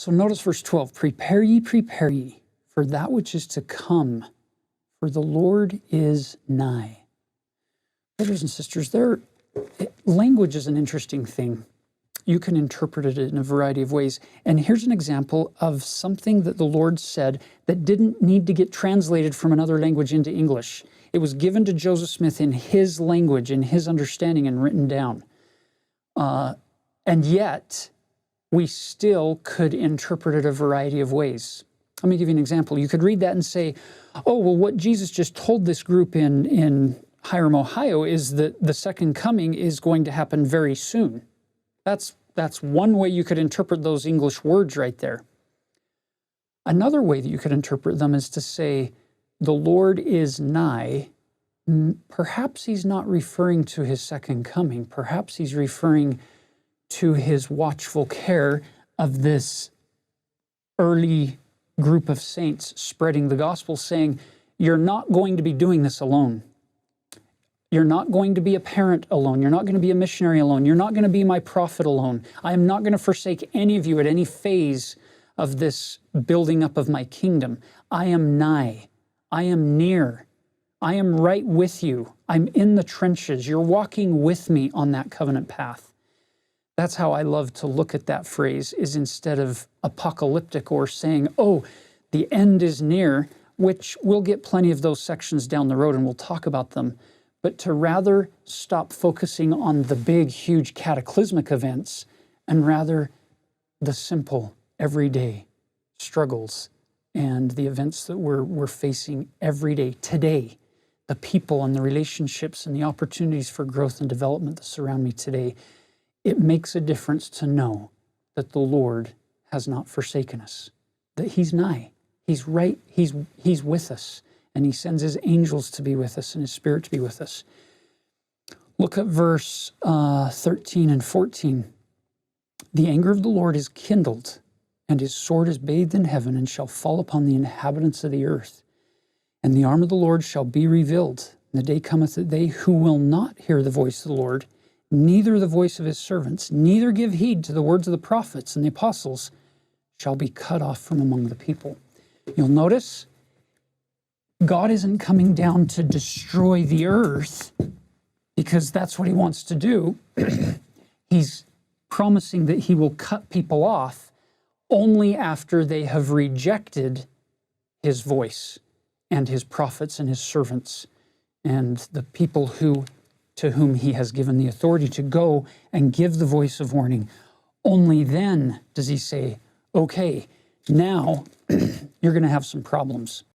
So notice verse 12, prepare ye, for that which is to come, for the Lord is nigh. Brothers and sisters, language is an interesting thing. You can interpret it in a variety of ways. And here's an example of something that the Lord said that didn't need to get translated from another language into English. It was given to Joseph Smith in his language, in his understanding, and written down. And yet, we still could interpret it a variety of ways. Let me give you an example. You could read that and say, oh, well, what Jesus just told this group in Hiram, Ohio, is that the second coming is going to happen very soon. That's one way you could interpret those English words right there. Another way that you could interpret them is to say, the Lord is nigh. Perhaps he's not referring to his second coming. Perhaps he's referring to his watchful care of this early group of saints spreading the gospel, saying, you're not going to be doing this alone. You're not going to be a parent alone. You're not going to be a missionary alone. You're not going to be my prophet alone. I am not going to forsake any of you at any phase of this building up of my kingdom. I am nigh. I am near. I am right with you. I'm in the trenches. You're walking with me on that covenant path. That's how I love to look at that phrase, is instead of apocalyptic or saying, oh, the end is near, which we'll get plenty of those sections down the road and we'll talk about them, but to rather stop focusing on the big, huge cataclysmic events and rather the simple, everyday struggles and the events that we're facing every day, today, the people and the relationships and the opportunities for growth and development that surround me today. It makes a difference to know that the Lord has not forsaken us, that he's nigh, he's right, he's with us, and he sends his angels to be with us and his Spirit to be with us. Look at verse 13 and 14. The anger of the Lord is kindled, and his sword is bathed in heaven, and shall fall upon the inhabitants of the earth. And the arm of the Lord shall be revealed. And the day cometh that they who will not hear the voice of the Lord, neither the voice of his servants, neither give heed to the words of the prophets and the apostles, shall be cut off from among the people. You'll notice God isn't coming down to destroy the earth because that's what he wants to do. He's promising that he will cut people off only after they have rejected his voice and his prophets and his servants and the people to whom he has given the authority to go and give the voice of warning. Only then does he say, okay, now you're going to have some problems.